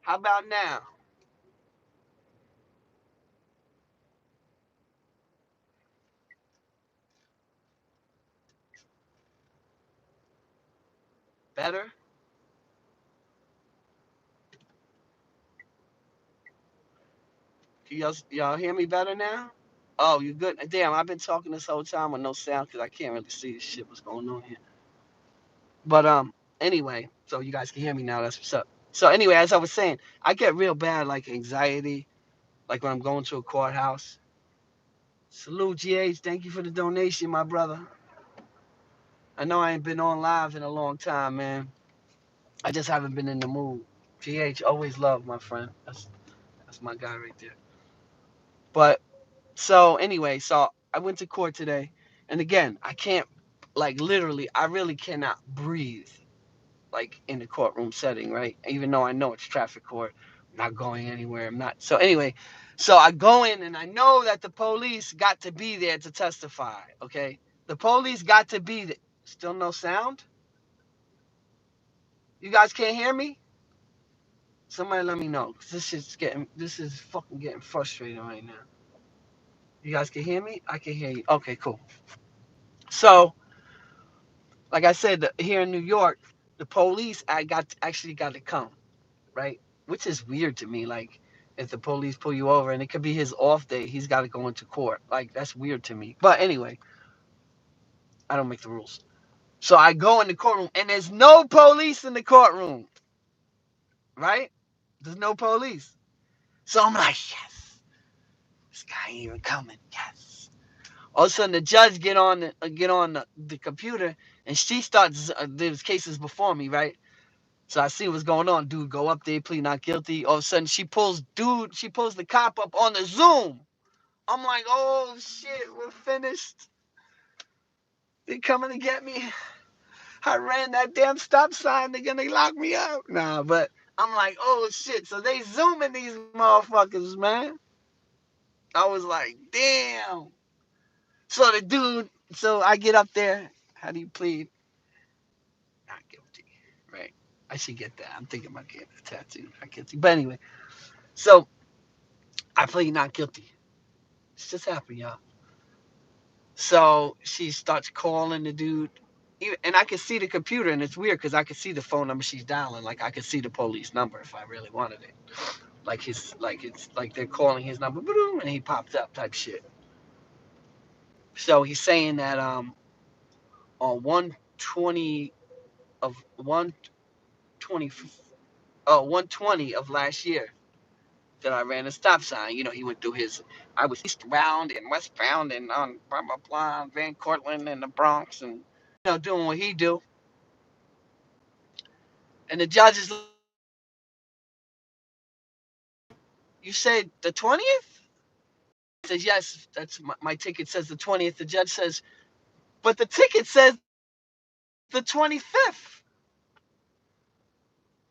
How about now? Better? Can y'all hear me better now? Oh, you good? Damn, I've been talking this whole time with no sound because I can't really see the shit what's going on here. But anyway, so you guys can hear me now. That's what's up. So anyway, as I was saying, I get real bad like anxiety, like when I'm going to a courthouse. Salute, GH. Thank you for the donation, my brother. I know I ain't been on live in a long time, man. I just haven't been in the mood. GH, always love, my friend. That's my guy right there. But so anyway, so I went to court today, and again, I can't, like, literally, I really cannot breathe, like, in the courtroom setting, right? Even though I know it's traffic court, I'm not going anywhere. I'm not. So anyway, so I go in and I know that the police got to be there to testify. Okay, the police got to be there. Still no sound. You guys can't hear me? Somebody let me know. 'Cause this is fucking getting frustrating right now. You guys can hear me? I can hear you. Okay, cool. So, like I said, here in New York, the police actually got to come, right? Which is weird to me. Like, if the police pull you over and it could be his off day, he's got to go into court. Like, that's weird to me. But anyway, I don't make the rules. So I go in the courtroom and there's no police in the courtroom, right? There's no police. So I'm like, yes, this guy ain't even coming. Yes. All of a sudden, the judge get on the computer, and she starts. There's cases before me, right? So I see what's going on. Dude, go up there, plead not guilty. All of a sudden, she pulls the cop up on the Zoom. I'm like, oh shit, we're finished. They coming to get me. I ran that damn stop sign. They're gonna lock me up. Nah, but I'm like, oh shit. So they zooming these motherfuckers, man. I was like, damn. So the dude, so I get up there. How do you plead? Not guilty, right? I should get that. I'm thinking about getting a tattoo. Not guilty. But anyway, so I plead not guilty. It's just happened, y'all. So she starts calling the dude. And I can see the computer, and it's weird because I can see the phone number she's dialing. Like I could see the police number if I really wanted it. It's like they're calling his number, and he pops up type shit. So he's saying that on 120 of 120 120 of last year that I ran a stop sign. He went through I was eastbound and westbound and on blah blah blah, Van Cortlandt and the Bronx, and doing what he do. And the judge is, you said the 20th? Says yes. That's my ticket says the 20th. The judge says, but the ticket says the 25th.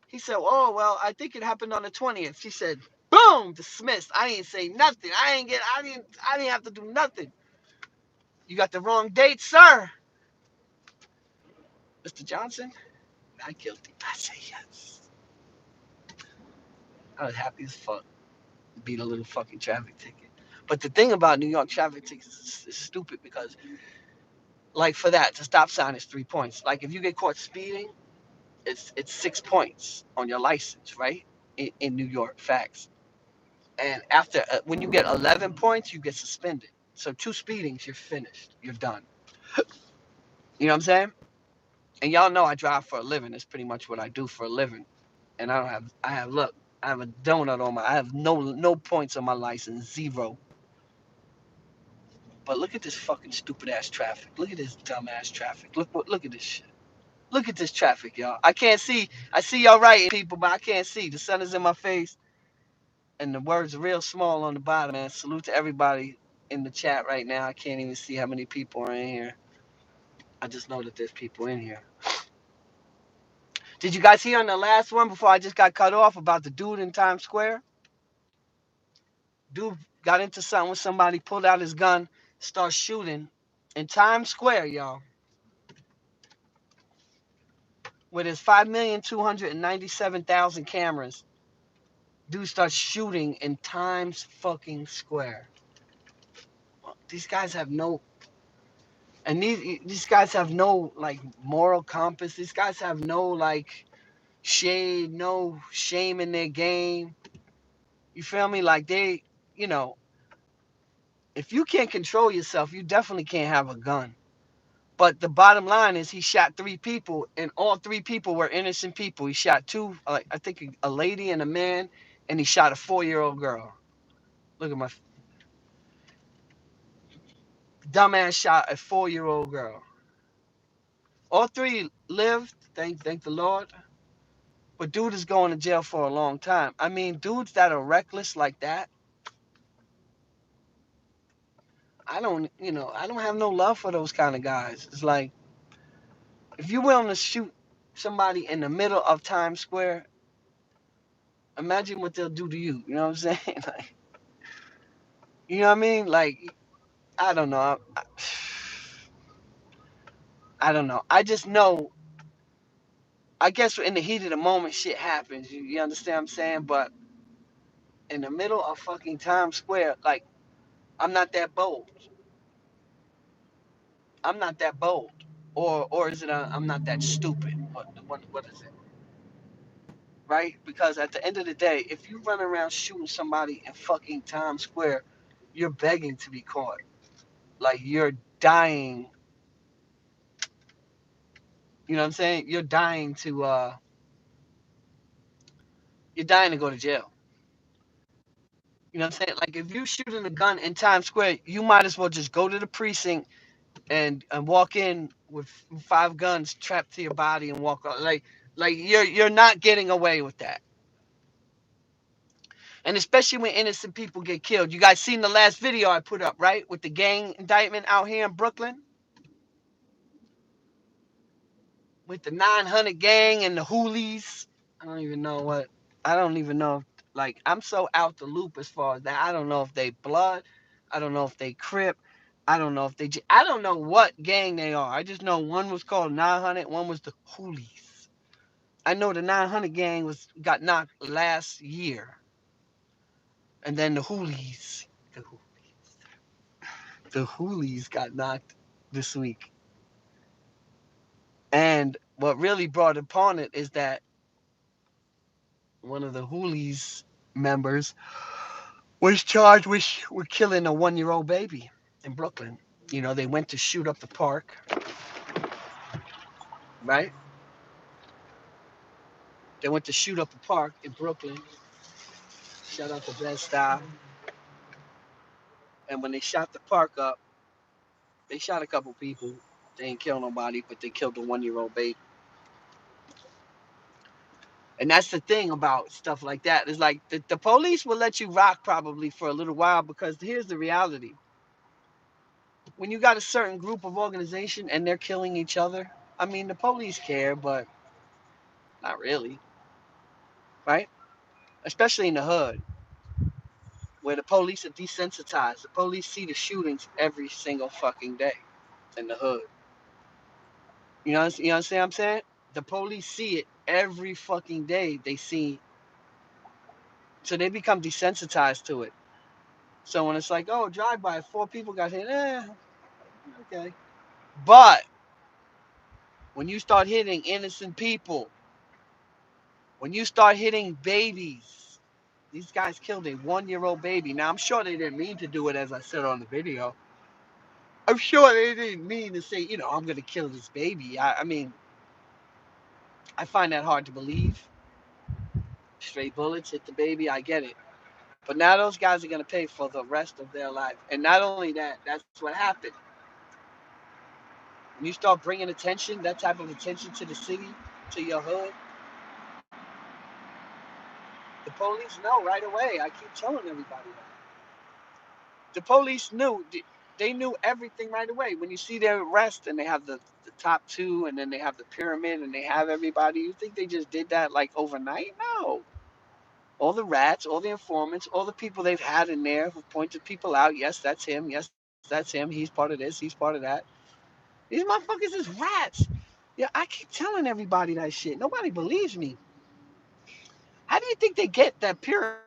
He said, oh well, I think it happened on the 20th. She said, boom, dismissed. I didn't say nothing. I didn't have to do nothing. You got the wrong date, sir. Mr. Johnson, not guilty. I say yes. I was happy as fuck. Beat a little fucking traffic ticket. But the thing about New York traffic tickets is stupid because, like, for that, the stop sign is 3 points. Like, if you get caught speeding, it's 6 points on your license, right? In New York, facts. And after, when you get 11 points, you get suspended. So 2 speedings, you're finished. You're done. You know what I'm saying? And y'all know I drive for a living. That's pretty much what I do for a living. And look, I have a donut I have no points on my license, zero. But look at this fucking stupid ass traffic. Look at this dumb ass traffic. Look at this shit. Look at this traffic, y'all. I can't see. I see y'all writing, people, but I can't see. The sun is in my face, and the words are real small on the bottom, man. Salute to everybody in the chat right now. I can't even see how many people are in here. I just know that there's people in here. Did you guys hear on the last one before I just got cut off about the dude in Times Square? Dude got into something with somebody, pulled out his gun, started shooting in Times Square, y'all, with his 5,297,000 cameras. Dude starts shooting in Times fucking Square. These guys have no, and these guys have no like moral compass. These guys have no like shade, no shame in their game. You feel me? Like they, you know, if you can't control yourself, you definitely can't have a gun. But the bottom line is he shot three people, and all three people were innocent people. He shot two, I think a lady and a man, and he shot a 4-year-old girl. Look at my dumbass shot a 4-year-old girl. All three lived, thank the Lord. But dude is going to jail for a long time. I mean, dudes that are reckless like that, I don't have no love for those kind of guys. It's like, if you're willing to shoot somebody in the middle of Times Square, imagine what they'll do to you. You know what I'm saying? Like, you know what I mean? Like, I don't know. I don't know. I just know. I guess in the heat of the moment, shit happens. You understand what I'm saying? But in the middle of fucking Times Square, like, I'm not that bold. I'm not that bold. Or is it I'm not that stupid? What is it? Right? Because at the end of the day, if you run around shooting somebody in fucking Times Square, you're begging to be caught. Like you're dying. You know what I'm saying? You're dying to go to jail. You know what I'm saying? Like if you're shooting a gun in Times Square, you might as well just go to the precinct and walk in with 5 guns trapped to your body and walk out. Like you're not getting away with that. And especially when innocent people get killed. You guys seen the last video I put up, right? With the gang indictment out here in Brooklyn with the 900 gang and the Hoolies. I don't even know what. I don't even know. Like I'm so out the loop as far as that. I don't know if they blood. I don't know if they Crip. I don't know if they. I don't know what gang they are. I just know one was called 900. One was the Hoolies. I know the 900 gang got knocked last year, and then the Hoolies. The Hoolies got knocked this week. And what really brought upon it is that one of the Hoolies members was charged with killing a 1-year-old baby in Brooklyn. You know, they went to shoot up the park, right? They went to shoot up the park in Brooklyn. Shout out to Ben Style. And when they shot the park up, they shot a couple people. They didn't kill nobody, but they killed a 1-year-old baby. And that's the thing about stuff like that. It's like the police will let you rock probably for a little while because here's the reality. When you got a certain group of organization and they're killing each other, I mean, the police care, but not really, right? Especially in the hood where the police are desensitized. The police see the shootings every single fucking day in the hood. You understand what I'm saying? The police see it every fucking day. They see, so they become desensitized to it. So when it's like, oh, drive by, 4 people got hit, okay. But when you start hitting innocent people, when you start hitting babies, these guys killed a 1-year-old baby. Now I'm sure they didn't mean to do it, as I said on the video. I'm sure they didn't mean to say, I'm gonna kill this baby. I mean, I find that hard to believe. Straight bullets hit the baby. I get it. But now those guys are gonna pay for the rest of their life. And not only that, that's what happened. When you start bringing attention, that type of attention to the city, to your hood, the police know right away. I keep telling everybody that. The police knew. They knew everything right away. When you see their arrest and they have the top two and then they have the pyramid and they have everybody, you think they just did that like overnight? No. All the rats, all the informants, all the people they've had in there who pointed people out. Yes, that's him. Yes, that's him. He's part of this. He's part of that. These motherfuckers is rats. Yeah, I keep telling everybody that shit. Nobody believes me. How do you think they get that pyramid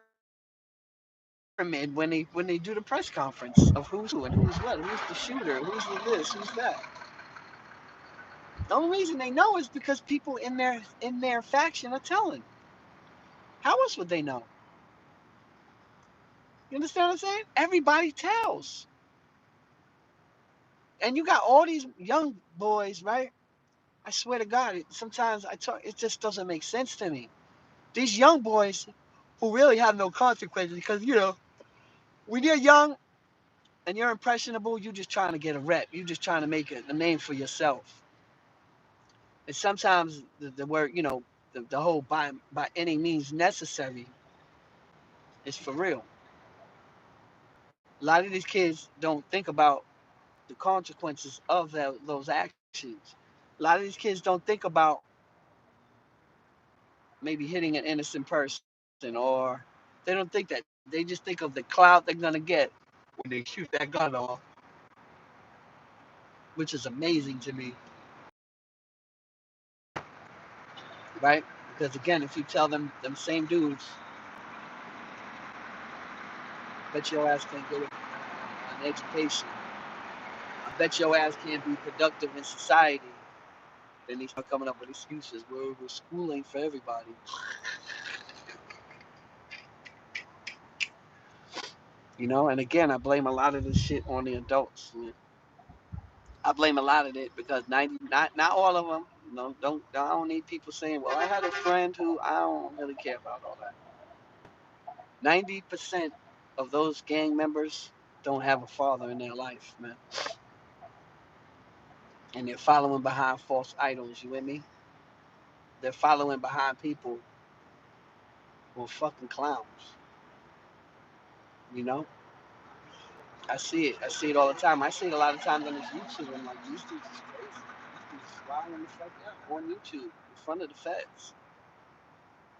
when they do the press conference of who's who and who's what, who's the shooter, who's the this, who's that? The only reason they know is because people in their faction are telling. How else would they know? You understand what I'm saying? Everybody tells. And you got all these young boys, right? I swear to God, sometimes I talk, it just doesn't make sense to me. These young boys who really have no consequences because, when you're young and you're impressionable, you're just trying to get a rep. You're just trying to make a name for yourself. And sometimes the word, the whole by any means necessary is for real. A lot of these kids don't think about the consequences of those actions. A lot of these kids don't think about maybe hitting an innocent person, or they don't think that. They just think of the clout they're gonna get when they shoot that gun off, which is amazing to me, right? Because again, if you tell them same dudes, bet your ass can't get an education, I bet your ass can't be productive in society. Then they start coming up with excuses. Well, school ain't for everybody. And again, I blame a lot of this shit on the adults. I blame a lot of it because not all of them. No, I don't need people saying, "Well, I had a friend who," I don't really care about all that. 90% of those gang members don't have a father in their life, man, and they're following behind false idols. You with me? They're following behind people who are fucking clowns. You know? I see it. I see it all the time. I see it a lot of times on this YouTube. I'm like, these dudes is crazy. These dudes is wilding the fuck out on YouTube in front of the feds.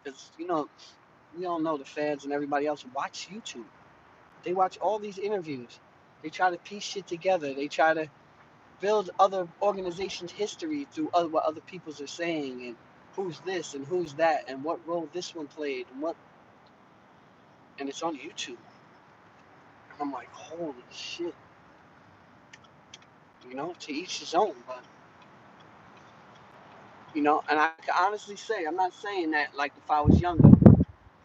Because, we all know the feds and everybody else watch YouTube. They watch all these interviews. They try to piece shit together. They try to build other organizations' history through what other peoples are saying and who's this and who's that and what role this one played and it's on YouTube. And I'm like, holy shit. To each his own, but and I can honestly say, I'm not saying that like if I was younger,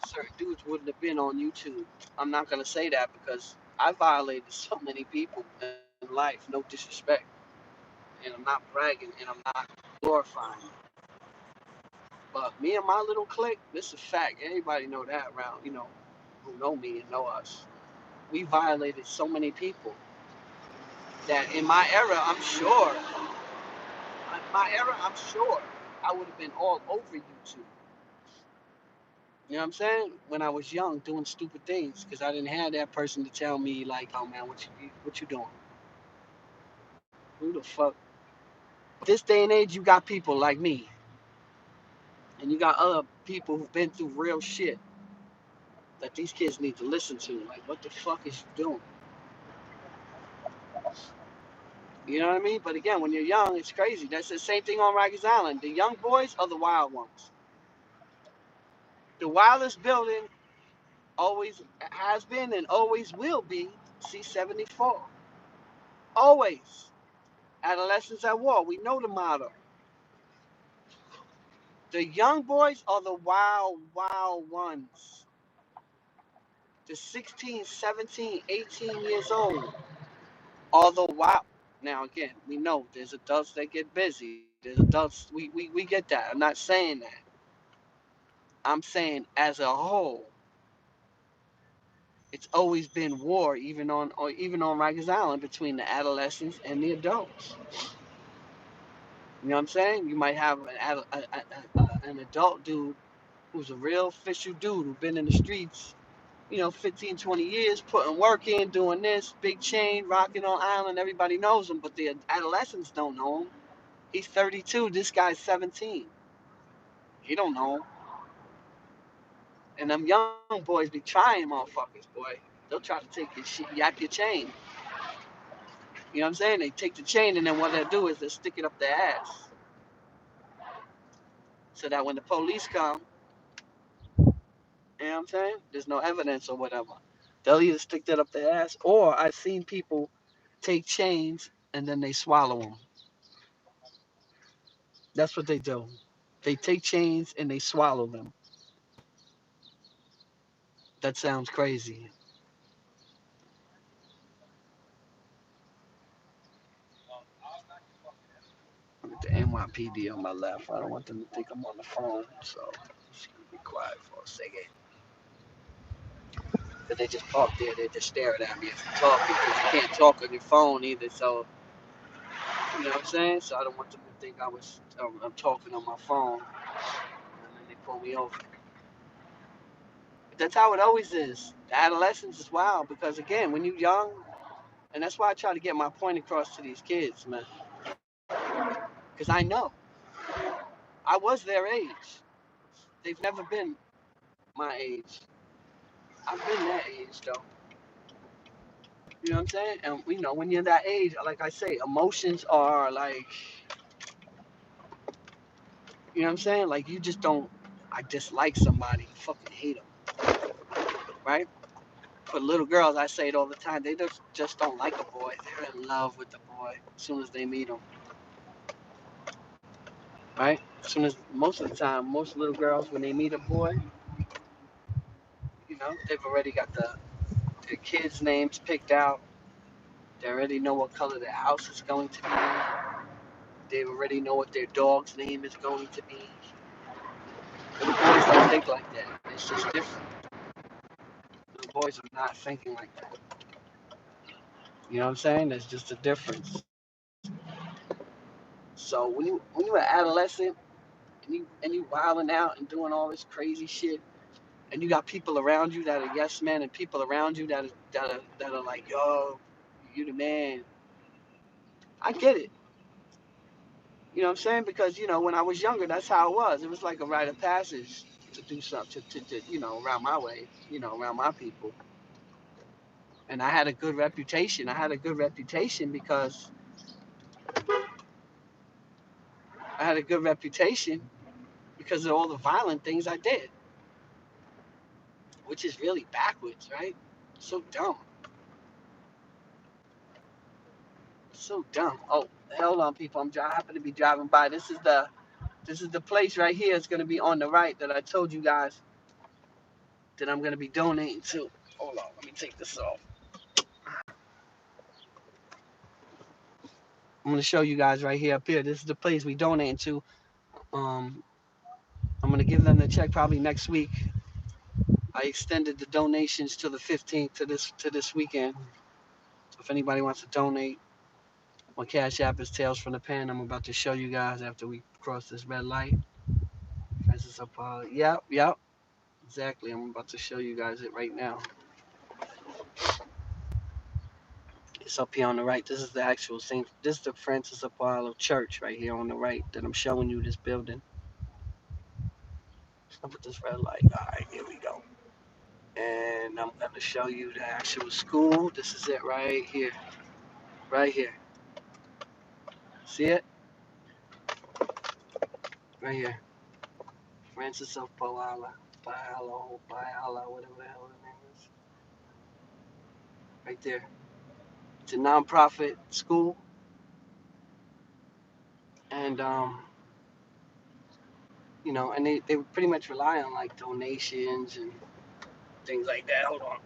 certain dudes wouldn't have been on YouTube. I'm not gonna say that because I violated so many people in life, no disrespect. And I'm not bragging and I'm not glorifying. But me and my little clique, this is a fact. Anybody know that around, who know me and know us. We violated so many people that in my era, I'm sure I would have been all over YouTube. You know what I'm saying? When I was young, doing stupid things, because I didn't have that person to tell me like, "Oh man, what you doing? Who the fuck?" This day and age, you got people like me, and you got other people who've been through real shit that these kids need to listen to. Like, what the fuck is you doing? You know what I mean? But again, when you're young, it's crazy. That's the same thing on Rikers Island. The young boys are the wild ones. The wildest building always has been and always will be C-74. Always. Adolescence at war. We know the motto. The young boys are the wild, wild ones. The 16, 17, 18 years old are the wild. Now, again, we know there's adults that get busy. There's adults, we get that. I'm not saying that. I'm saying as a whole, it's always been war, even on Rikers Island, between the adolescents and the adults. You know what I'm saying? You might have an adult dude who's a real official dude who's been in the streets, 15, 20 years, putting work in, doing this, big chain, rocking on island. Everybody knows him, but the adolescents don't know him. He's 32. This guy's 17. He don't know him. And them young boys be trying motherfuckers, boy. They'll try to take your shit, yak your chain. You know what I'm saying? They take the chain, and then what they'll do is they'll stick it up their ass. So that when the police come, You know what I'm saying? There's no evidence or whatever. They'll either stick that up their ass, or I've seen people take chains and then they swallow them. That's what they do. They take chains and they swallow them. That sounds crazy. With the NYPD on my left, I don't want them to think I'm on the phone, so I'm just gonna be quiet for a second. Cause they just park there, they're just staring at me as I'm talking, because you can't talk on your phone either. So you know what I'm saying? So I don't want them to think I'm talking on my phone, and then they pull me over. But that's how it always is. The adolescence is wild because again, when you're young, and that's why I try to get my point across to these kids, man. Because I know I was their age. They've never been my age. I've been that age though. You know what I'm saying? And you know, when you're that age, like I say, emotions are like, you know what I'm saying? Like you just don't. I dislike somebody, you fucking hate them, right? For little girls, I say it all the time. They just don't like a boy. They're in love with the boy as soon as they meet him, right? As soon as most of the time, most little girls when they meet a boy, you know, they've already got their kids' names picked out. They already know what color their house is going to be. They already know what their dog's name is going to be. Little boys don't think like that. It's just different. Little boys are not thinking like that. You know what I'm saying? There's just a difference. So when you're an adolescent and you wilding out and doing all this crazy shit, and you got people around you that are yes men, and people around you that are like, yo, you the man. I get it. You know what I'm saying? Because you know when I was younger, that's how it was. It was like a rite of passage to do something to you know around my way, you know around my people. And I had a good reputation. I had a good reputation because I had a good reputation because of all the violent things I did, which is really backwards, right? So dumb. So dumb. Oh, hold on, people. I happen to be driving by. This is the place right here. It's gonna be on the right that I told you guys that I'm gonna be donating to. Hold on, let me take this off. I'm gonna show you guys right here up here. This is the place we donating to. Um, I'm gonna give them the check probably next week. I extended the donations to the 15th to this weekend. If anybody wants to donate, my cash app is Tales from the Pen. I'm about to show you guys after we cross this red light. Francis Apollo. Yep, yep. Exactly. I'm about to show you guys it right now. It's up here on the right. This is the actual Saint. This is the Francis Apollo Church right here on the right that I'm showing you. This building. I'll put this red light. All right, here we go. And I'm gonna show you the actual school. This is it right here. Right here. See it? Right here. Francis of Pahala, whatever the hell his name is. Right there. It's a nonprofit school, and and they pretty much rely on like donations and things like that. Hold on.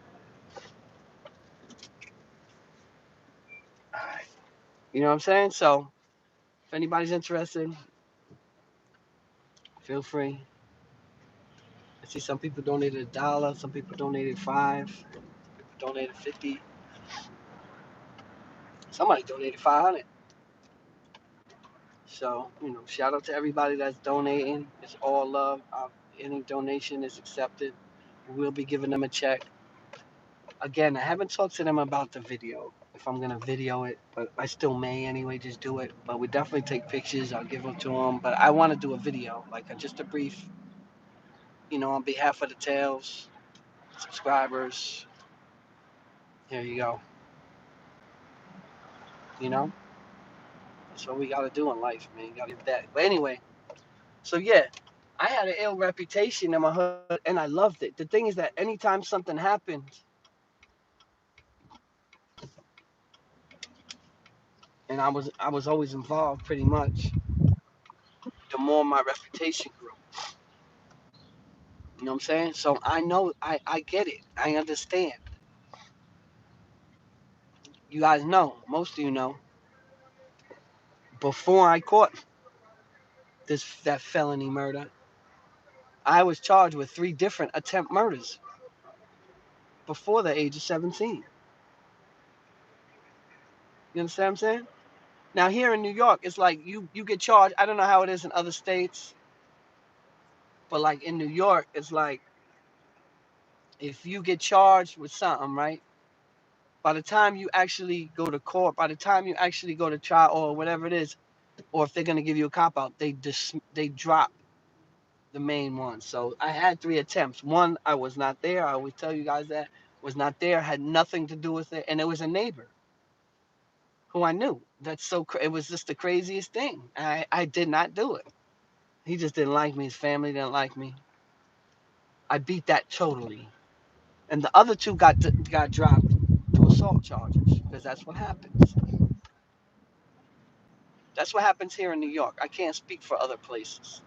All right. You know what I'm saying? So if anybody's interested, feel free. I see some people donated $1, some people donated 5, people donated 50, somebody donated 500. So shout out to everybody that's donating. It's all love. Any donation is accepted. We'll be giving them a check. Again, I haven't talked to them about the video, if I'm gonna video it, but I still may anyway, just do it. But we definitely take pictures. I'll give them to them. But I want to do a video, like just a brief, on behalf of the Tails subscribers. Here you go. You know, that's what we gotta do in life, man. You gotta do that. But anyway, so yeah. I had an ill reputation in my hood, and I loved it. The thing is that anytime something happened, and I was always involved pretty much, the more my reputation grew. You know what I'm saying? So I know, I get it. I understand. You guys know, most of you know, before I caught that felony murder, I was charged with 3 different attempt murders before the age of 17. You understand what I'm saying? Now here in New York, it's like you get charged. I don't know how it is in other states, but like in New York, it's like if you get charged with something, right? By the time you actually go to court, by the time you actually go to trial or whatever it is, or if they're gonna give you a cop out, they drop the main one. So I had 3 attempts. One, I was not there. I always tell you guys that was not there. Had nothing to do with it, and it was a neighbor who I knew. That's so. It was just the craziest thing. I did not do it. He just didn't like me. His family didn't like me. I beat that totally. And the other 2 got dropped to assault charges because that's what happens. That's what happens here in New York. I can't speak for other places.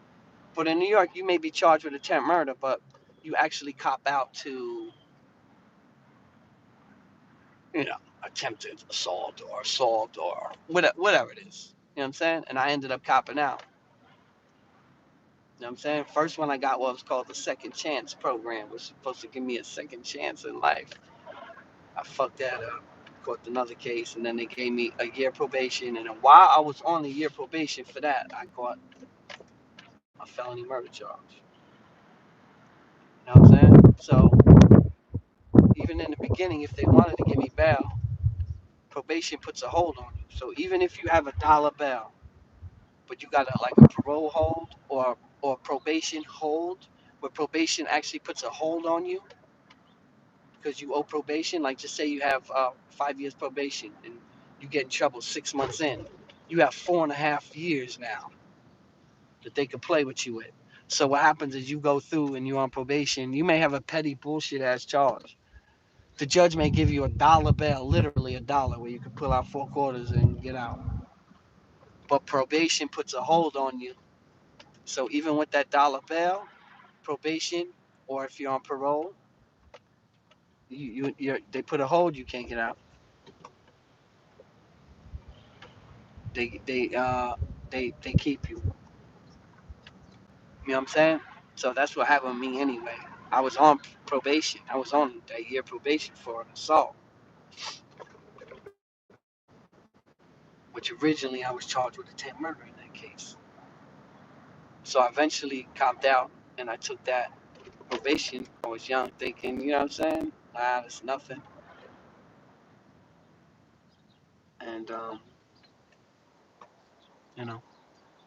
But in New York, you may be charged with attempt murder, but you actually cop out to, you know, attempted assault or whatever it is. You know what I'm saying? And I ended up copping out. You know what I'm saying? First one I got was called the Second Chance program, which was supposed to give me a second chance in life. I fucked that up. Caught another case, and then they gave me a year probation. And then while I was on the year probation for that, I caught a felony murder charge. You know what I'm saying? So even in the beginning, if they wanted to give me bail, probation puts a hold on you. So even if you have a dollar bail, but you got like a parole hold or probation hold, where probation actually puts a hold on you because you owe probation. Like just say you have 5 years probation and you get in trouble 6 months in, you have 4.5 years now that they could play with you with. So what happens is you go through and you're on probation. You may have a petty bullshit ass charge. The judge may give you a dollar bail, literally a dollar, where you can pull out 4 quarters and get out. But probation puts a hold on you. So even with that dollar bail, probation, or if you're on parole, they put a hold. You can't get out. They they uh they keep you. You know what I'm saying? So that's what happened with me anyway. I was on probation. I was on that year probation for an assault, which originally I was charged with attempt murder in that case. So I eventually copped out and I took that probation. I was young, thinking, you know what I'm saying? Nah, that's nothing. And you know,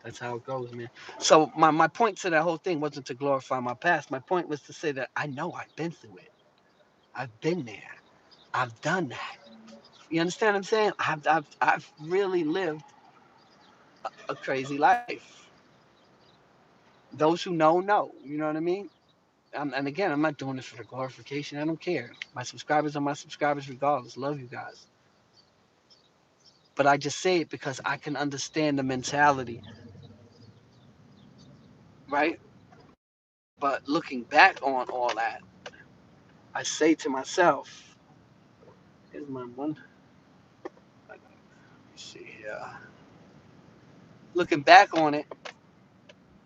that's how it goes, man. So my point to that whole thing wasn't to glorify my past. My point was to say that I know I've been through it. I've been there. I've done that. You understand what I'm saying? I've really lived a crazy life. Those who know know. You know what I mean? And again, I'm not doing this for the glorification. I don't care. My subscribers are my subscribers regardless. Love you guys. But I just say it because I can understand the mentality, right? But looking back on all that, I say to myself, here's my one. Let me see here. Looking back on it,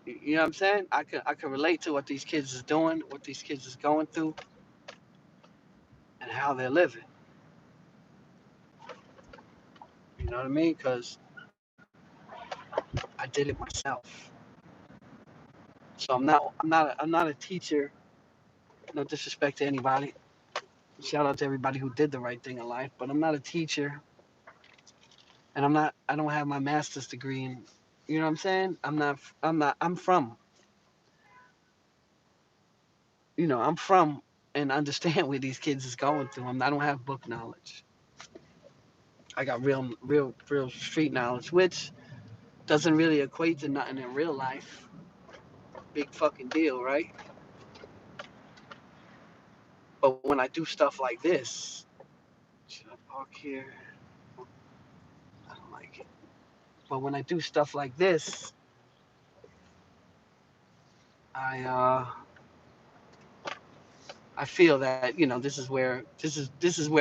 you know what I'm saying? I can relate to what these kids is doing, what these kids is going through, and how they're living. You know what I mean? Because I did it myself. So I'm not a teacher. No disrespect to anybody. Shout out to everybody who did the right thing in life, but I'm not a teacher, and I don't have my master's degree in, you know what I'm saying? I'm from, I'm from and understand where these kids is going through. I don't have book knowledge. I got real street knowledge, which doesn't really equate to nothing in real life big fucking deal, right? But when I do stuff like this, should I park here? I don't like it. But when I do stuff like this, I I feel that this is where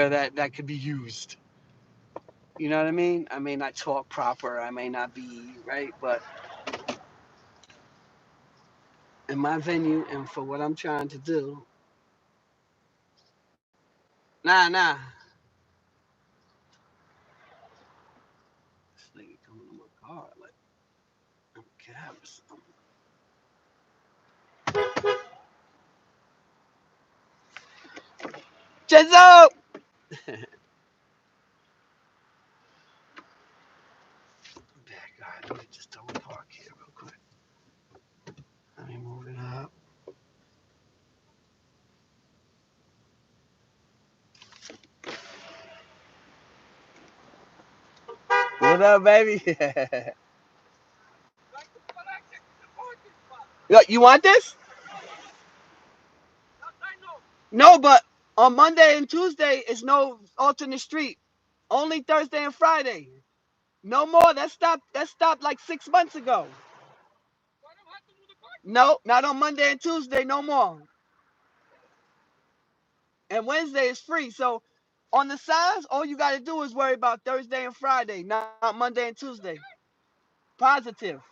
that could be used. You know what I mean? I may not talk proper, I may not be right, but in my venue and for what I'm trying to do, nah. This nigga coming to my car like I'm a cab or something. Jenzo! Back, God, let me just double park here real quick. Let me move it up. What up, baby? You want this? No, but on Monday and Tuesday it's no alternate street. Only Thursday and Friday. No more. That stopped like 6 months ago. No, not on Monday and Tuesday, no more. And Wednesday is free. So on the signs, all you gotta do is worry about Thursday and Friday, not Monday and Tuesday. Positive.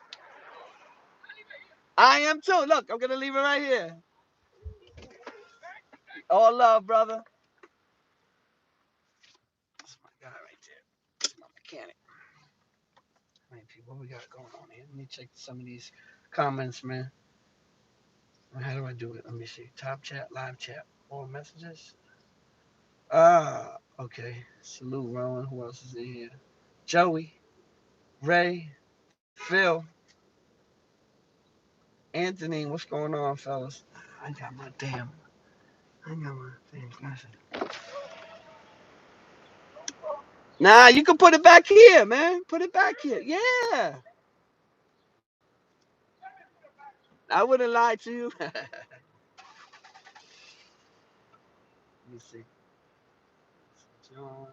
I am too. Look, I'm gonna leave it right here. All love, brother. That's my guy right there. That's my mechanic. How many people we got going on here? Let me check some of these comments, man. How do I do it? Let me see. Top chat, live chat, all messages. Okay. Salute, Rowan. Who else is in here? Joey, Ray, Phil, Anthony. What's going on, fellas? I got my damn glasses. Nah, you can put it back here, man. Put it back here. Yeah. I wouldn't lie to you. Let me see. John,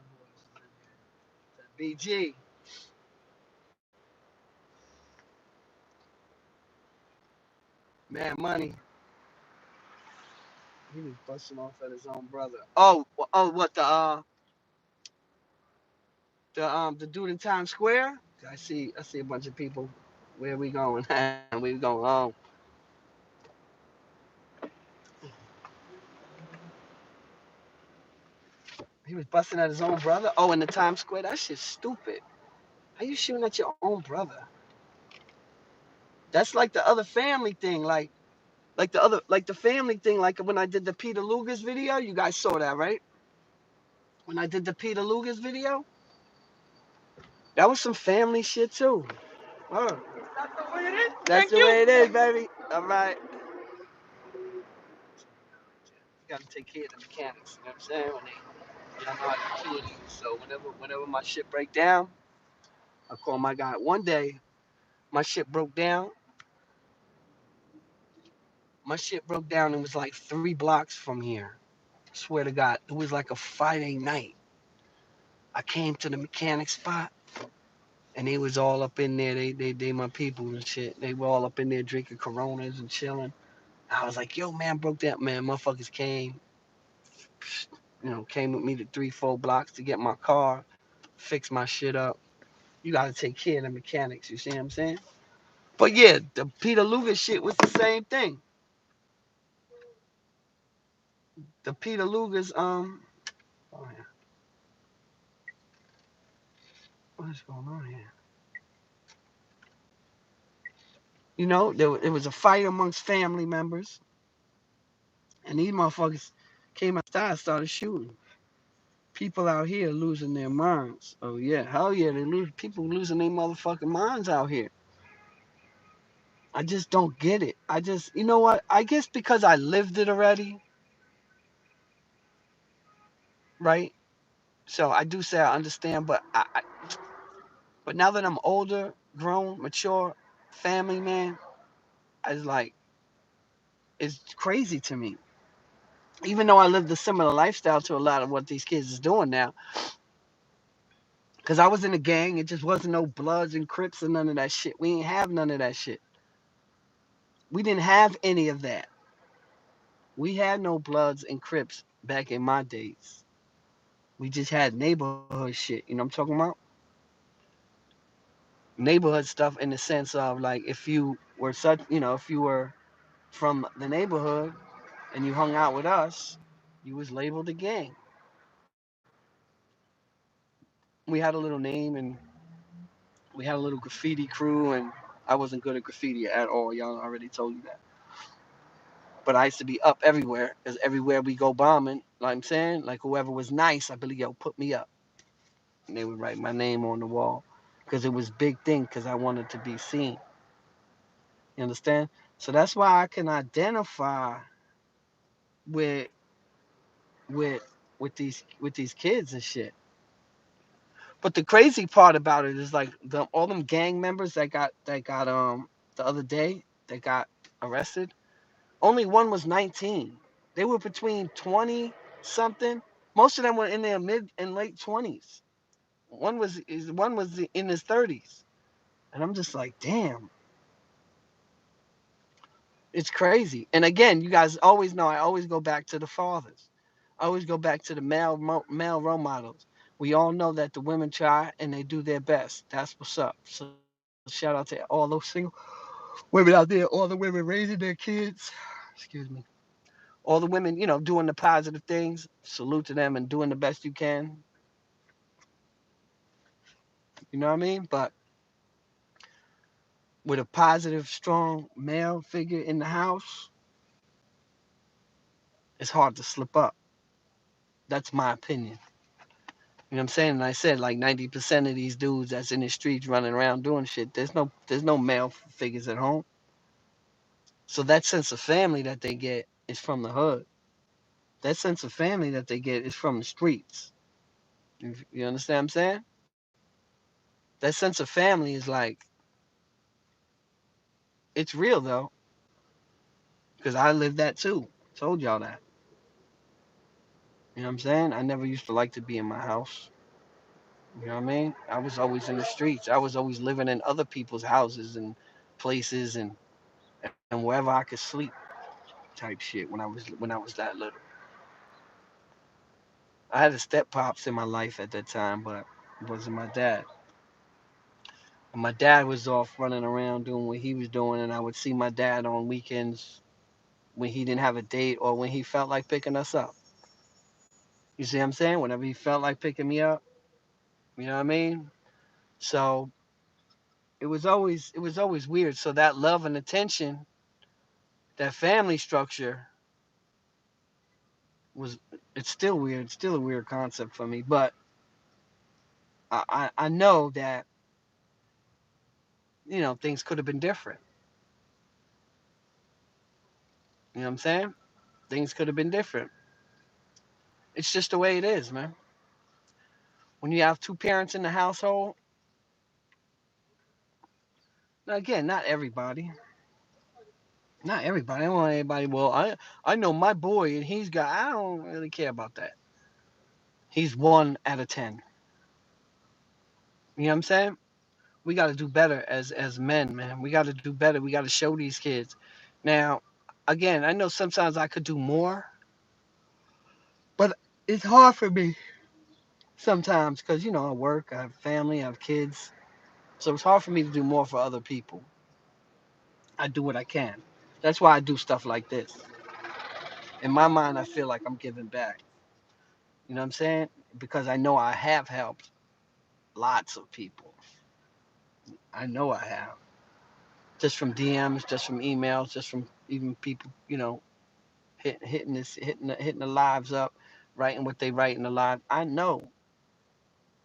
BG. Man, money. He was busting off at his own brother. What the dude in Times Square? I see a bunch of people. Where we going? We going home. He was busting at his own brother. Oh, in the Times Square. That shit's stupid. How you shooting at your own brother? That's like the other family thing. Like the family thing. Like when I did the Peter Luger's video. You guys saw that, right? When I did the Peter Luger's video, that was some family shit too. Oh, that's the way it is, baby. All right. You gotta take care of the mechanics. You know what I'm saying? When they don't know how to kill you. So whenever my shit break down, I call my guy. One day, my shit broke down. My shit broke down. It was like 3 blocks from here. Swear to God, it was like a Friday night. I came to the mechanic spot, and they was all up in there. They my people and shit. They were all up in there drinking Coronas and chilling. I was like, yo, man, broke that, man. Motherfuckers came with me to 3, 4 blocks to get my car, fix my shit up. You gotta take care of the mechanics. You see what I'm saying? But yeah, the Peter Luger shit was the same thing. The Peter Luger's oh yeah, what is going on here? There was a fight amongst family members, and these motherfuckers came outside and started shooting. People out here losing their minds. Oh yeah, hell yeah, people losing their motherfucking minds out here. I just don't get it. You know what? I guess because I lived it already, right? So I do say I understand, but now that I'm older, grown, mature, family man, I was like, is crazy to me. Even though I lived a similar lifestyle to a lot of what these kids is doing now, because I was in a gang, it just wasn't no Bloods and Crips and none of that shit. We ain't have none of that shit. We didn't have any of that. We had no Bloods and Crips back in my days. We just had neighborhood shit. You know what I'm talking about? Neighborhood stuff in the sense of like if you were such, if you were from the neighborhood and you hung out with us, you was labeled a gang. We had a little name and we had a little graffiti crew, and I wasn't good at graffiti at all. Y'all already told you that. But I used to be up everywhere because everywhere we go bombing, like I'm saying, like whoever was nice, I'd be like, yo, put me up. And they would write my name on the wall because it was a big thing because I wanted to be seen. You understand? So that's why I can identify with with with these kids and shit. But the crazy part about it is like all them gang members that got the other day that got arrested. Only one was 19. They were between 20 something. Most of them were in their mid and late 20s. One was in his 30s. And I'm just like, damn, it's crazy. And again, you guys always know I always go back to the fathers. I always go back to the male role models. We all know that the women try and they do their best. That's what's up. So shout out to all those single women out there, all the women raising their kids. Excuse me. All the women, doing the positive things. Salute to them and doing the best you can. You know what I mean? But with a positive, strong male figure in the house, it's hard to slip up. That's my opinion. You know what I'm saying? And I said like 90% of these dudes that's in the streets running around doing shit, there's no male figures at home. So that sense of family that they get is from the hood. That sense of family that they get is from the streets. You understand what I'm saying? That sense of family is like it's real though, because I lived that too. Told y'all that. You know what I'm saying? I never used to like to be in my house. You know what I mean? I was always in the streets. I was always living in other people's houses and places and wherever I could sleep type shit when I was that little. I had a step pops in my life at that time, but it wasn't my dad. And my dad was off running around doing what he was doing, and I would see my dad on weekends when he didn't have a date or when he felt like picking us up. You see what I'm saying? Whenever he felt like picking me up, you know what I mean? So it was always weird. So that love and attention, that family structure was it's still weird. It's still a weird concept for me. But I know that, things could have been different. You know what I'm saying? Things could have been different. It's just the way it is, man. When you have two parents in the household, now again, not everybody. Not everybody. I don't want anybody. Well, I know my boy, and I don't really care about that. He's 1 out of 10. You know what I'm saying? We got to do better as men, man. We got to do better. We got to show these kids. Now, again, I know sometimes I could do more, but it's hard for me sometimes because I work, I have family, I have kids, so it's hard for me to do more for other people. I do what I can. That's why I do stuff like this. In my mind, I feel like I'm giving back. You know what I'm saying? Because I know I have helped lots of people. I know I have. Just from DMs, just from emails, just from even people, hitting the lives up, writing what they write in the live. I know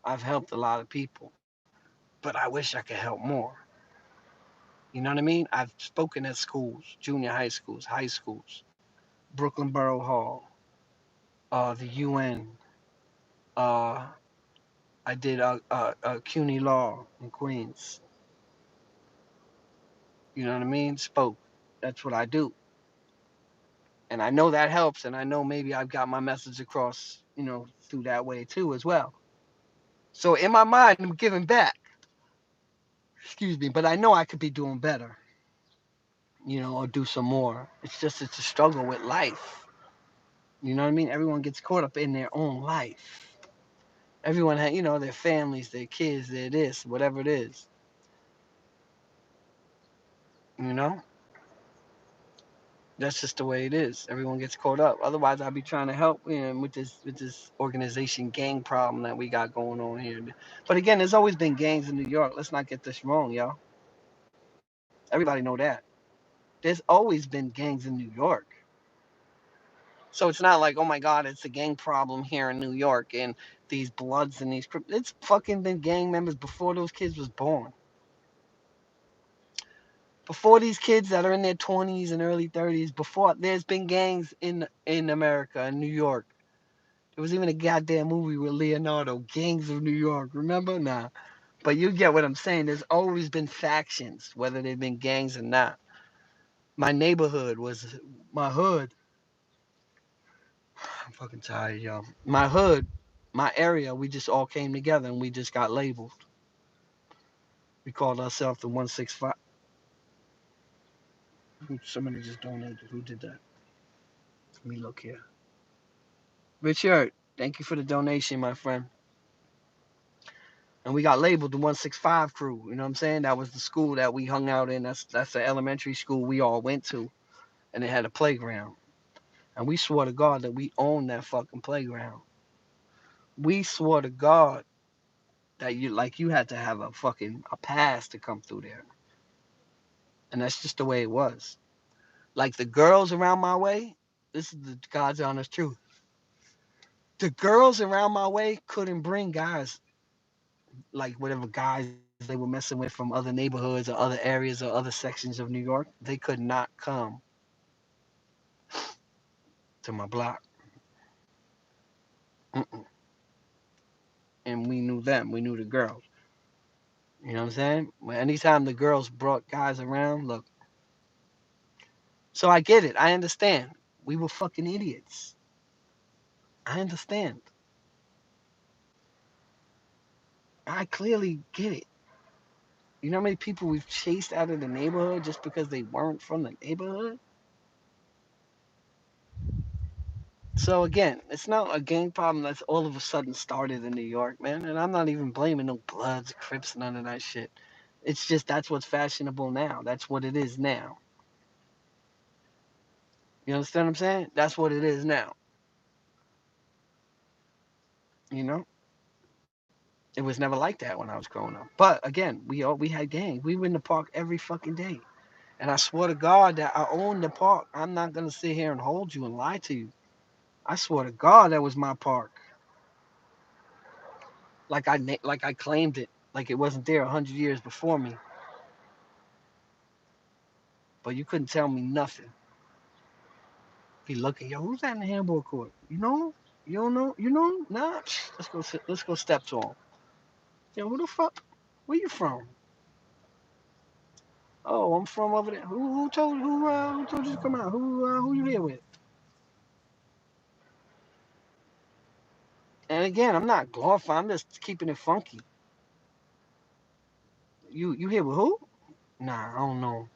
I've helped a lot of people, but I wish I could help more. You know what I mean? I've spoken at schools, junior high schools, high schools, Brooklyn Borough Hall, the UN. Uh, I did CUNY Law in Queens. You know what I mean? Spoke. That's what I do. And I know that helps, and I know maybe I've got my message across, through that way too as well. So in my mind, I'm giving back. Excuse me, but I know I could be doing better, or do some more. It's a struggle with life. You know what I mean? Everyone gets caught up in their own life. Everyone has, their families, their kids, their this, whatever it is. You know, that's just the way it is. Everyone gets caught up. Otherwise, I'd be trying to help, with this organization gang problem that we got going on here. But again, there's always been gangs in New York. Let's not get this wrong, y'all. Everybody know that. There's always been gangs in New York. So it's not like, oh my God, it's a gang problem here in New York and these Bloods and these. It's fucking been gang members before those kids was born. Before these kids that are in their 20s and early 30s, before there's been gangs in America, in New York. There was even a goddamn movie with Leonardo, Gangs of New York. Remember? Nah. But you get what I'm saying. There's always been factions, whether they've been gangs or not. My neighborhood was my hood. I'm fucking tired, y'all. My hood, my area, we just all came together and we just got labeled. We called ourselves the 165. Somebody just donated. Who did that? Let me look here. Richard, thank you for the donation, my friend. And we got labeled the 165 crew. You know what I'm saying? That was the school that we hung out in. That's the elementary school we all went to, and it had a playground. And we swore to God that we owned that fucking playground. We swore to God that you had to have a pass to come through there. And that's just the way it was. Like the girls around my way, this is the God's honest truth. The girls around my way couldn't bring guys, like whatever guys they were messing with from other neighborhoods or other areas or other sections of New York. They could not come to my block. Mm-mm. And we knew them. We knew the girls. You know what I'm saying? When anytime the girls brought guys around, look. So I get it. I understand. We were fucking idiots. I understand. I clearly get it. You know how many people we've chased out of the neighborhood just because they weren't from the neighborhood? So again, it's not a gang problem that's all of a sudden started in New York, man. And I'm not even blaming no Bloods, Crips, none of that shit. It's just that's what's fashionable now. That's what it is now. You understand what I'm saying? That's what it is now. You know, it was never like that when I was growing up. But again, we had gangs. We were in the park every fucking day. And I swear to God that I owned the park. I'm not gonna sit here and hold you and lie to you. I swear to God that was my park. Like I claimed it, like it wasn't there 100 years before me. But you couldn't tell me nothing. Be looking, yo, who's that in the handball court? You know? You don't know? You know? Nah. Let's go. Let's go step to him. Yo, who the fuck? Where you from? Oh, I'm from over there. Who told you to come out? Who you here with? And again, I'm not glorifying. I'm just keeping it funky. You here with who? Nah, I don't know.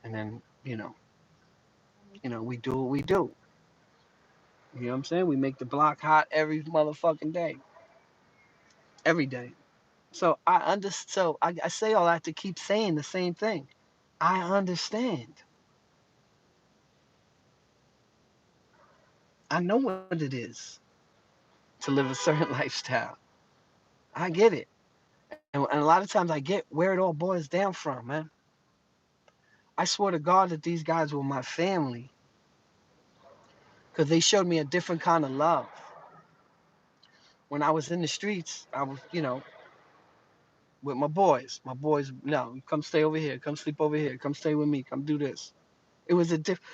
And then we do what we do. You know what I'm saying? We make the block hot every motherfucking day, every day. So I say all that to keep saying the same thing. I understand. I know what it is to live a certain lifestyle. I get it. And a lot of times I get where it all boils down from, man. I swear to God that these guys were my family because they showed me a different kind of love. When I was in the streets, I was, with my boys. My boys, no, come stay over here. Come sleep over here. Come stay with me. Come do this. It was a different